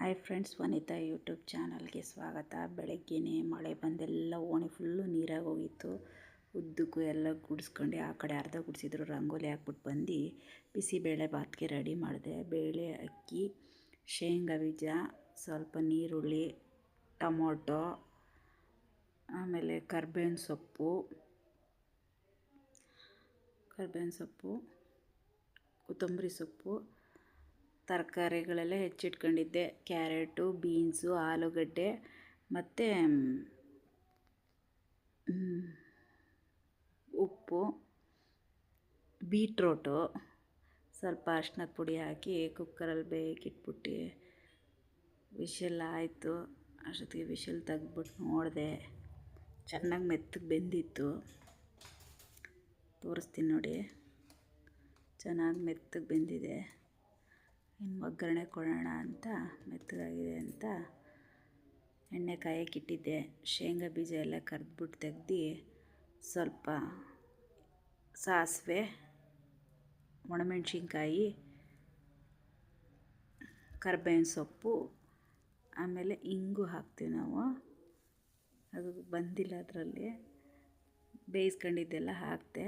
Hi friends, ವನಿತಾ YouTube ಚಾನಲ್ಗೆ ಸ್ವಾಗತ. ಬೆಳಗ್ಗೆನೇ ಮಳೆ ಬಂದೆಲ್ಲ ಓಣಿ ಫುಲ್ಲು ನೀರಾಗಿ ಹೋಗಿತ್ತು. ಉದ್ದಕ್ಕೂ ಎಲ್ಲ ಗುಡಿಸ್ಕೊಂಡು ಆ ಕಡೆ ಅರ್ಧ ಗುಡಿಸಿದ್ರು, ರಂಗೋಲಿ ಹಾಕ್ಬಿಟ್ಟು ಬಂದು ಬಿಸಿಬೇಳೆ ಬಾತ್ಗೆ ರೆಡಿ ಮಾಡಿದೆ. ಬೇಳೆ, ಅಕ್ಕಿ, ಶೇಂಗಾ ಬೀಜ, ಸ್ವಲ್ಪ ನೀರುಳ್ಳಿ, ಟೊಮೊಟೊ, ಆಮೇಲೆ ಕರ್ಬೇವಿನ ಸೊಪ್ಪು, ಕೊತ್ತಂಬರಿ ಸೊಪ್ಪು, ತರಕಾರಿಗಳೆಲ್ಲ ಹೆಚ್ಚಿಟ್ಕೊಂಡಿದ್ದೆ. ಕ್ಯಾರೆಟು, ಬೀನ್ಸು, ಆಲೂಗಡ್ಡೆ ಮತ್ತು ಉಪ್ಪು, ಬೀಟ್ರೋಟು, ಸ್ವಲ್ಪ ಅರ್ಶಿನದ ಪುಡಿ ಹಾಕಿ ಕುಕ್ಕರಲ್ಲಿ ಬೇಯಕ್ಕಿಟ್ಬಿಟ್ಟು ವಿಷಲ್ ಆಯಿತು. ಅಷ್ಟೊತ್ತಿಗೆ ವಿಷಲ್ ತೆಗ್ದ್ಬಿಟ್ಟು ನೋಡಿದೆ, ಚೆನ್ನಾಗಿ ಮೆತ್ತಗೆ ಬೆಂದಿತ್ತು. ತೋರಿಸ್ತೀನಿ ನೋಡಿ, ಚೆನ್ನಾಗಿ ಮೆತ್ತಗೆ ಬೆಂದಿದೆ. ಇನ್ನು ಒಗ್ಗರಣೆ ಕೊಡೋಣ ಅಂತ, ಮೆತ್ತಗಾಗಿದೆ ಅಂತ ಎಣ್ಣೆ ಕಾಯಕ್ಕಿಟ್ಟಿದ್ದೆ. ಶೇಂಗಾ ಬೀಜ ಎಲ್ಲ ಕರೆದ್ಬಿಟ್ಟು ತೆಗ್ದು ಸ್ವಲ್ಪ ಸಾಸಿವೆ, ಒಣಮೆಣ್ಸಿನ್ಕಾಯಿ, ಕರ್ಬೇವಿನ ಸೊಪ್ಪು, ಆಮೇಲೆ ಇಂಗು ಹಾಕ್ತೀವಿ ನಾವು. ಅದು ಬಂದಿಲ್ಲ, ಅದರಲ್ಲಿ ಬೇಯಿಸ್ಕೊಂಡಿದ್ದೆಲ್ಲ ಹಾಕಿದೆ.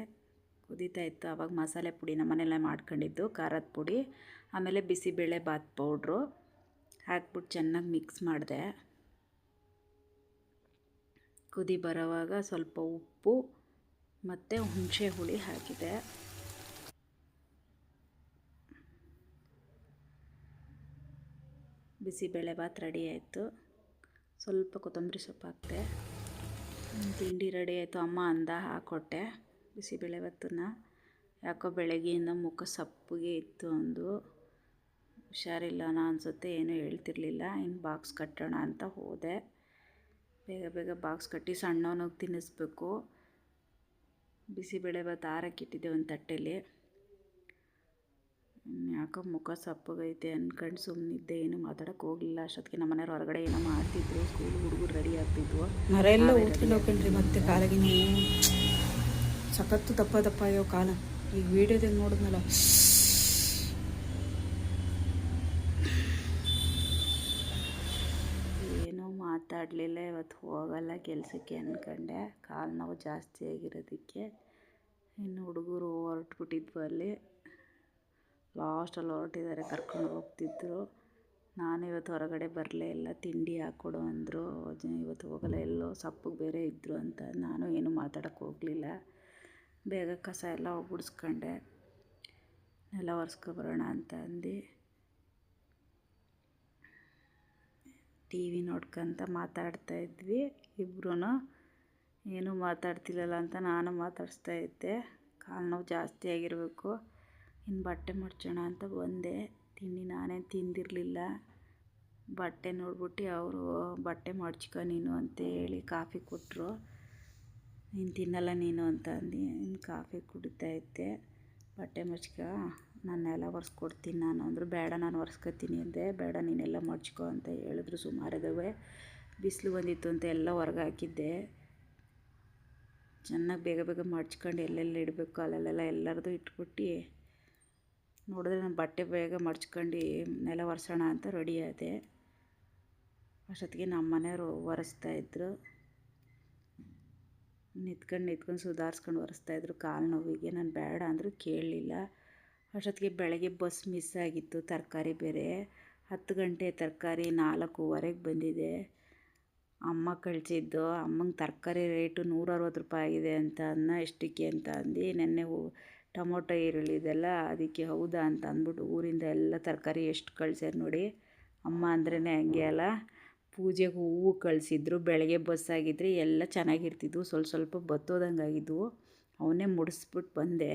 ಕುದೀತಾ ಇತ್ತು. ಆವಾಗ ಮಸಾಲೆ ಪುಡಿ ನಮ್ಮನೆಯಲ್ಲೇ ಮಾಡ್ಕೊಂಡಿದ್ದು, ಖಾರದ ಪುಡಿ, ಆಮೇಲೆ ಬಿಸಿಬೇಳೆ ಬಾತ್ ಪೌಡ್ರು ಹಾಕ್ಬಿಟ್ಟು ಚೆನ್ನಾಗಿ ಮಿಕ್ಸ್ ಮಾಡಿದೆ. ಕುದಿ ಬರೋವಾಗ ಸ್ವಲ್ಪ ಉಪ್ಪು ಮತ್ತು ಹುಣಸೆ ಹುಳಿ ಹಾಕಿದೆ. ಬಿಸಿಬೇಳೆ ಬಾತ್ ರೆಡಿ ಆಯಿತು. ಸ್ವಲ್ಪ ಕೊತ್ತಂಬರಿ ಸೊಪ್ಪು ಹಾಕಿದೆ. ತಿಂಡಿ ರೆಡಿ ಆಯಿತು. ಅಮ್ಮ ಅಂದ, ಹಾಕ್ಕೊಟ್ಟೆ ಬಿಸಿಬೇಳೆ ಬಾತನ್ನು. ಯಾಕೋ ಬೆಳಗ್ಗೆಯಿಂದ ಮುಖ ಸಪ್ಪಗೆ ಇತ್ತು. ಒಂದು ಹುಷಾರಿಲ್ಲನ ಅನಿಸುತ್ತೆ, ಏನೂ ಹೇಳ್ತಿರ್ಲಿಲ್ಲ. ಇನ್ನು ಬಾಕ್ಸ್ ಕಟ್ಟೋಣ ಅಂತ ಹೋದೆ. ಬೇಗ ಬಾಕ್ಸ್ ಕಟ್ಟಿ ಸಣ್ಣವನಿಗೆ ತಿನ್ನಿಸ್ಬೇಕು. ಬಿಸಿಬೇಳೆ ಬಾತ್ ಆರಕ್ಕಿಟ್ಟಿದ್ದೆ ಒಂದು ತಟ್ಟೆಯಲ್ಲಿ. ಯಾಕೋ ಮುಖ ಸಪ್ಪಗೈತೆ ಅಂದ್ಕೊಂಡು ಸುಮ್ಮನಿದ್ದೆ, ಏನು ಮಾತಾಡೋಕ್ಕೆ ಹೋಗಲಿಲ್ಲ. ಅಷ್ಟೊತ್ತಿಗೆ ನಮ್ಮ ಮನೆಯವ್ರು ಹೊರಗಡೆ ಏನೋ ಮಾಡ್ತಿದ್ರು. ಸ್ಕೂಲ್ ಹುಡುಗರು ರೆಡಿ ಆಗ್ತಿದ್ವು. ಮರೆಲ್ಲ ಹೋಗ್ಕೊಂಡ್ರಿ. ಮತ್ತೆ ಕಾಲಿಗೆ ಸಖತ್ತು ದಪ್ಪ ಆಗ್ಯಾವ ಕಾಲ. ಈಗ ವೀಡಿಯೋದಾಗ ನೋಡಿದ್ನಲ್ಲ, ಏನೂ ಮಾತಾಡಲಿಲ್ಲ. ಇವತ್ತು ಹೋಗಲ್ಲ ಕೆಲಸಕ್ಕೆ ಅಂದ್ಕೊಂಡೆ, ಕಾಲು ನೋವು ಜಾಸ್ತಿ ಆಗಿರೋದಕ್ಕೆ. ಇನ್ನು ಹುಡುಗರು ಹೊರಟ್ಬಿಟ್ಟಿದ್ವು. ಅಲ್ಲಿ ಲಾಸ್ಟಲ್ಲಿ ಹೊರಟಿದ್ದಾರೆ, ಕರ್ಕೊಂಡು ಹೋಗ್ತಿದ್ರು. ನಾನು ಇವತ್ತು ಹೊರಗಡೆ ಬರಲೇ ಇಲ್ಲ. ತಿಂಡಿ ಹಾಕ್ಕೊಡು ಅಂದರು. ಇವತ್ತು ಹೋಗಲ್ಲ, ಎಲ್ಲೋ ಸಪ್ಪಗೆ ಬೇರೆ ಇದ್ದರು ಅಂತ ನಾನು ಏನೂ ಮಾತಾಡೋಕ್ಕೆ ಹೋಗಲಿಲ್ಲ. ಬೇಗ ಕಸ ಎಲ್ಲ ಗುಡಿಸ್ಕೊಂಡೆ, ನೆಲ ಒರೆಸ್ಕೊಬರೋಣ ಅಂತ ಅಂದು ಟಿ ವಿ ನೋಡ್ಕೊಂತ ಮಾತಾಡ್ತಾಯಿದ್ವಿ ಇಬ್ಬರೂ. ಏನೂ ಮಾತಾಡ್ತಿಲ್ಲಲ್ಲ ಅಂತ ನಾನು ಮಾತಾಡಿಸ್ತಾ ಇದ್ದೆ. ಕಾಲು ನೋವು ಜಾಸ್ತಿ ಆಗಿರಬೇಕು. ಇನ್ನು ಬಟ್ಟೆ ಮಡ್ಚೋಣ ಅಂತ ಬಂದೆ. ತಿಂಡಿ ನಾನೇನು ತಿಂದಿರಲಿಲ್ಲ. ಬಟ್ಟೆ ನೋಡ್ಬಿಟ್ಟು ಅವರು ಬಟ್ಟೆ ಮಡ್ಚ್ಕೊ ನೀನು ಅಂತ ಹೇಳಿ ಕಾಫಿ ಕೊಟ್ಟರು. ನೀನು ತಿನ್ನಲ್ಲ ನೀನು ಅಂತ ಅಂದು ಇನ್ನು ಕಾಫಿ ಕುಡಿತಾ ಇದ್ದೆ. ಬಟ್ಟೆ ಮಡ್ಚ್ಕೊ, ನಾನೆಲ್ಲ ಒರೆಸ್ಕೊಡ್ತೀನಿ ನಾನು ಅಂದರು. ಬೇಡ, ನಾನು ಒರೆಸ್ಕೊತೀನಿ ಅಂದೆ. ಬೇಡ, ನೀನೆಲ್ಲ ಮಡ್ಚ್ಕೊ ಅಂತ ಹೇಳಿದ್ರು. ಸುಮಾರಿದ್ದಾವೆ. ಬಿಸಿಲು ಬಂದಿತ್ತು ಅಂತ ಎಲ್ಲ ಹೊರಗೆ ಹಾಕಿದ್ದೆ. ಚೆನ್ನಾಗಿ ಬೇಗ ಮಡ್ಚ್ಕೊಂಡು ಎಲ್ಲೆಲ್ಲಿ ಇಡಬೇಕು ಅಲ್ಲೆಲ್ಲ ಎಲ್ಲರದು ಇಟ್ಬಿಟ್ಟು ನೋಡಿದ್ರೆ ನಾನು ಬಟ್ಟೆ ಬೇಗ ಮಡ್ಚ್ಕೊಂಡು ನೆಲ ಒರೆಸೋಣ ಅಂತ ರೆಡಿ ಆದೆ. ಅಷ್ಟೊತ್ತಿಗೆ ನಮ್ಮ ಮನೆಯವರು ಒರೆಸ್ತಾಯಿದ್ರು. ನಿಂತ್ಕೊಂಡು ಸುಧಾರಿಸ್ಕೊಂಡು ಒರೆಸ್ತಾಯಿದ್ರು ಕಾಲು ನೋವಿಗೆ. ನಾನು ಬೇಡ ಅಂದರೂ ಕೇಳಲಿಲ್ಲ. ಅಷ್ಟೊತ್ತಿಗೆ ಬೆಳಗ್ಗೆ ಬಸ್ ಮಿಸ್ ಆಗಿತ್ತು. ತರಕಾರಿ ಬೇರೆ 10 ಗಂಟೆ ತರಕಾರಿ 4:15ಗೆ ಬಂದಿದೆ. ಅಮ್ಮ ಕಳಿಸಿದ್ದು. ಅಮ್ಮಂಗೆ ತರಕಾರಿ ರೇಟು 160 ರೂಪಾಯಿ ಆಗಿದೆ ಅಂತ ಅನ್ನ ಎಷ್ಟಕ್ಕೆ ಅಂತ ಅಂದು ನೆನ್ನೆ ಟೊಮೊಟೊ ಈರುಳ್ಳಿ ಇದೆಲ್ಲ ಅದಕ್ಕೆ ಹೌದಾ ಅಂತ ಅಂದ್ಬಿಟ್ಟು ಊರಿಂದ ಎಲ್ಲ ತರಕಾರಿ ಎಷ್ಟು ಕಳ್ಸ್ಯಾರ ನೋಡಿ. ಅಮ್ಮ ಅಂದ್ರೇ ಹಂಗೆ ಅಲ್ಲ. ಪೂಜೆಗೆ ಹೂವು ಕಳಿಸಿದ್ರು. ಬೆಳಗ್ಗೆ ಬಸ್ ಆಗಿದ್ರೆ ಎಲ್ಲ ಚೆನ್ನಾಗಿರ್ತಿದ್ವು. ಸ್ವಲ್ಪ ಬತ್ತೋದಂಗೆ ಆಗಿದ್ವು. ಅವನ್ನೇ ಮುಡಿಸ್ಬಿಟ್ಟು ಬಂದೆ.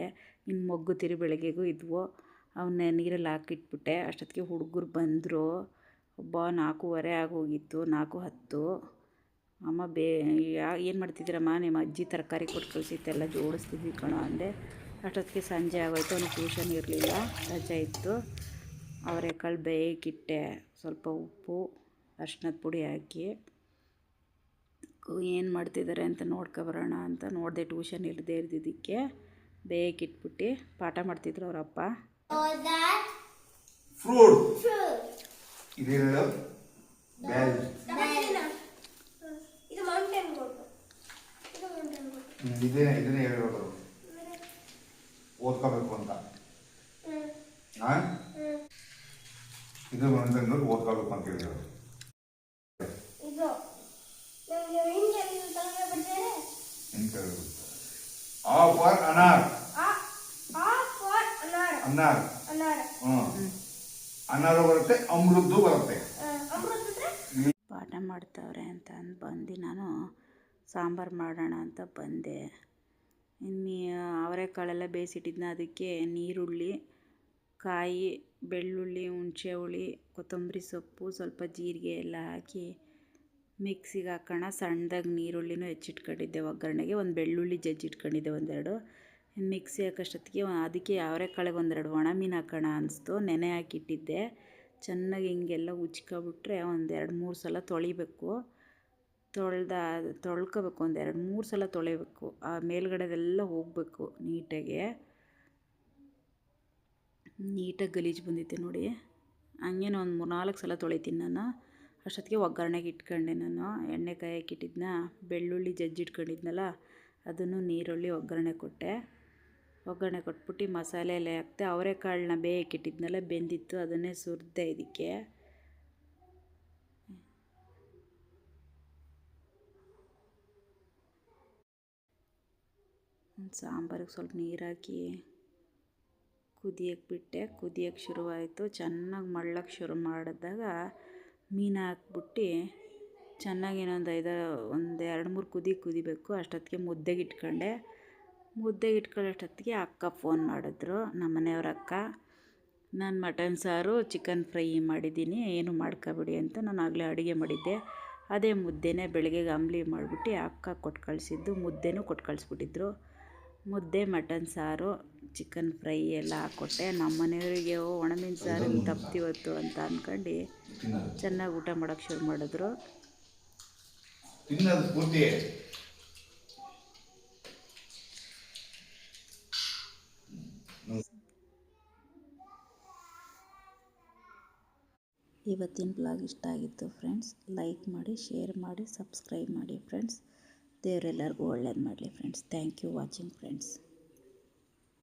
ಇನ್ನು ಮೊಗ್ಗು ತಿರಿ ಬೆಳಗ್ಗೆಗೂ ಇದ್ವು. ಅವನ್ನೇ ನೀರಲ್ಲಿ ಹಾಕಿಟ್ಬಿಟ್ಟೆ. ಅಷ್ಟೊತ್ತಿಗೆ ಹುಡುಗರು ಬಂದರು. 4:15 ಆಗೋಗಿತ್ತು. 4:10. ಅಮ್ಮ ಏನು ಮಾಡ್ತಿದ್ದೀರಮ್ಮ? ನಿಮ್ಮ ಅಜ್ಜಿ ತರಕಾರಿ ಕೊಟ್ಟು ಕಳಿಸಿತ್ತೆಲ್ಲ ಜೋಡಿಸ್ತಿದ್ವಿ ಕಣೋ ಅಂದೆ. ಅಷ್ಟೊತ್ತಿಗೆ ಸಂಜೆ ಆಗೋಯ್ತು. ಅವನಿಗೆ ಟ್ಯೂಷನ್ ಇರಲಿಲ್ಲ, ರಜೆ ಇತ್ತು. ಅವರೆಕಾಳು ಬೇಯಕ್ಕಿಟ್ಟೆ. ಸ್ವಲ್ಪ ಉಪ್ಪು, ಅರ್ಶಿನದ ಪುಡಿ ಹಾಕಿ ಏನು ಮಾಡ್ತಿದ್ದಾರೆ ಅಂತ ನೋಡ್ಕೊಬರೋಣ ಅಂತ ನೋಡಿದೆ. ಟ್ಯೂಷನ್ ಇಲ್ಲದೆ ಇದ್ದಿದ್ದಕ್ಕೆ ಬೇಯಕ್ಕಿಟ್ಬಿಟ್ಟು ಪಾಠ ಮಾಡ್ತಿದ್ರು ಅವರಪ್ಪ. ಇದೇನು ಬ್ಯಾಲ್ ಇದು ಮೌಂಟೇನ್ ಗೋಟು. ಇದು ಮೌಂಟೇನ್ ಗೋಟು. ಇದನ್ನೇ ಹೇಳಿರೋದು ಓದ್ಕೋಬೇಕು ಅಂತ. ಹಾಂ ಇದು ಮಂದನ್ನು ಓದ್ಕೋಬೇಕು ಅಂತ ಹೇಳಿರೋದು. ಇದು ನನಗೆ ಹಿಂಗೆ ತಲೆಗೆ ಬಿಡ್ತಾರೆ. ಆ ಫಾರ್ ಅನಾರ್. ಆ ಫಾರ್ ಅನಾರ್. ಅನಾರ್. ಅನಾರ್. ಅನಾರ ಬರುತ್ತೆ, ಅಮೃದ್ದು ಬರುತ್ತೆ. ಅಮೃತ ಅಂದ್ರೆ ಪಾಠ ಮಾಡ್ತಾವ್ರೆ ಅಂತ ಅಂದು ಬಂದು ನಾನು ಸಾಂಬಾರು ಮಾಡೋಣ ಅಂತ ಬಂದೆ. ಇನ್ನು ಅವರೆಕಾಳೆಲ್ಲ ಬೇಯಿಸಿಟ್ಟಿದ್ನ, ಅದಕ್ಕೆ ನೀರುಳ್ಳಿ, ಕಾಯಿ, ಬೆಳ್ಳುಳ್ಳಿ, ಹುಣಸೆ ಹುಳಿ, ಕೊತ್ತಂಬರಿ ಸೊಪ್ಪು, ಸ್ವಲ್ಪ ಜೀರಿಗೆ ಎಲ್ಲ ಹಾಕಿ ಮಿಕ್ಸಿಗೆ ಹಾಕೋಣ. ಸಣ್ಣದಾಗಿ ನೀರುಳ್ಳಿನೂ ಹೆಚ್ಚಿಟ್ಕೊಂಡಿದ್ದೆ ಒಗ್ಗರಣೆಗೆ, ಒಂದು ಬೆಳ್ಳುಳ್ಳಿ ಜಜ್ಜಿಟ್ಕೊಂಡಿದ್ದೆ ಒಂದೆರಡು. ಮಿಕ್ಸಿ ಹಾಕೋಷ್ಟೊತ್ತಿಗೆ ಅದಕ್ಕೆ ಅವರೆಕಾಳಿಗೆ ಒಂದೆರಡು ಒಣಮೀನು ಹಾಕೋಣ ಅನಿಸ್ತು. ನೆನೆ ಹಾಕಿಟ್ಟಿದ್ದೆ. ಚೆನ್ನಾಗಿ ಹಿಂಗೆಲ್ಲ ಉಜ್ಕೊಬಿಟ್ರೆ ಒಂದು 2-3 ಸಲ ತೊಳಿಬೇಕು. ತೊಳ್ಕೊಬೇಕು, ಒಂದು 2-3 ಸಲ ತೊಳಿಬೇಕು. ಆ ಮೇಲ್ಗಡೆದೆಲ್ಲ ಹೋಗಬೇಕು ನೀಟಾಗಿ ಗಲೀಜು ಬಂದಿತ್ತೆ ನೋಡಿ. ಹಂಗೇನು ಒಂದು 3-4 ಸಲ ತೊಳಿತೀನಿ ನಾನು. ಅಷ್ಟೊತ್ತಿಗೆ ಒಗ್ಗರಣೆಗೆ ಇಟ್ಕೊಂಡೆ. ನಾನು ಎಣ್ಣೆ ಕಾಯಕ್ಕಿಟ್ಟಿದ್ನ, ಬೆಳ್ಳುಳ್ಳಿ ಜಜ್ಜಿಟ್ಕೊಂಡಿದ್ನಲ್ಲ ಅದನ್ನು ನೀರುಳ್ಳಿ ಒಗ್ಗರಣೆ ಕೊಟ್ಟೆ. ಒಗ್ಗರಣೆ ಕೊಟ್ಬಿಟ್ಟು ಮಸಾಲೆ ಎಲ್ಲ ಹಾಕ್ತೆ. ಅವರೆಕಾಳನ್ನ ಬೇಯಕ್ಕಿಟ್ಟಿದ್ನಲ್ಲ, ಬೆಂದಿತ್ತು, ಅದನ್ನೇ ಸುರಿದೆ ಇದಕ್ಕೆ. ಸಾಂಬಾರಿಗೆ ಸ್ವಲ್ಪ ನೀರು ಹಾಕಿ ಕುದಿಯಕ್ಕೆ ಬಿಟ್ಟೆ. ಕುದಿಯೋಕ್ಕೆ ಶುರುವಾಯಿತು. ಚೆನ್ನಾಗಿ ಮಳ್ಳಕ್ಕೆ ಶುರು ಮಾಡಿದಾಗ ಮೀನು ಹಾಕ್ಬಿಟ್ಟು ಚೆನ್ನಾಗಿ ಇನ್ನೊಂದು 2-3 ಕುದಿಬೇಕು. ಅಷ್ಟೊತ್ತಿಗೆ ಮುದ್ದೆಗೆ ಇಟ್ಕೊಂಡೆ. ಇಟ್ಕೊಳ್ಳೋಷ್ಟೊತ್ತಿಗೆ ಅಕ್ಕ ಫೋನ್ ಮಾಡಿದ್ರು, ನಮ್ಮ ಮನೆಯವ್ರ ಅಕ್ಕ. ನಾನು ಮಟನ್ ಸಾರು, ಚಿಕನ್ ಫ್ರೈ ಮಾಡಿದ್ದೀನಿ, ಏನು ಮಾಡ್ಕೊಬೇಡಿ ಅಂತ ನಾನು ಆಗಲೇ ಅಡುಗೆ ಮಾಡಿದ್ದೆ. ಅದೇ ಮುದ್ದೆನೇ ಬೆಳಗ್ಗೆಗೆ ಅಂಬ್ಲಿ ಮಾಡಿಬಿಟ್ಟು ಅಕ್ಕ ಕೊಟ್ಟು ಕಳಿಸಿದ್ದು. ಮುದ್ದೆನೂ ಕೊಟ್ಟು ಕಳಿಸ್ಬಿಟ್ಟಿದ್ರು. ಮುದ್ದೆ, ಮಟನ್ ಸಾರು, ಚಿಕನ್ ಫ್ರೈ ಎಲ್ಲ ಹಾಕ್ಕೊಟ್ಟೆ. ನಮ್ಮ ಮನೆಯವರಿಗೆ ಒಣಮೀನು ಸಾರು ತಪ್ಪಿವತ್ತು ಅಂತ ಅಂದ್ಕೊಂಡು ಚೆನ್ನಾಗಿ ಊಟ ಮಾಡೋಕ್ಕೆ ಶುರು ಮಾಡಿದ್ರು. ಇವತ್ತಿನ ಬ್ಲಾಗ್ ಇಷ್ಟ ಆಗಿತ್ತು ಫ್ರೆಂಡ್ಸ್. ಲೈಕ್ ಮಾಡಿ, ಶೇರ್ ಮಾಡಿ, ಸಬ್ಸ್ಕ್ರೈಬ್ ಮಾಡಿ ಫ್ರೆಂಡ್ಸ್. ದೇವರೆಲ್ಲರಿಗೂ ಒಳ್ಳೇದು ಮಾಡಲಿ friends. Thank you watching friends.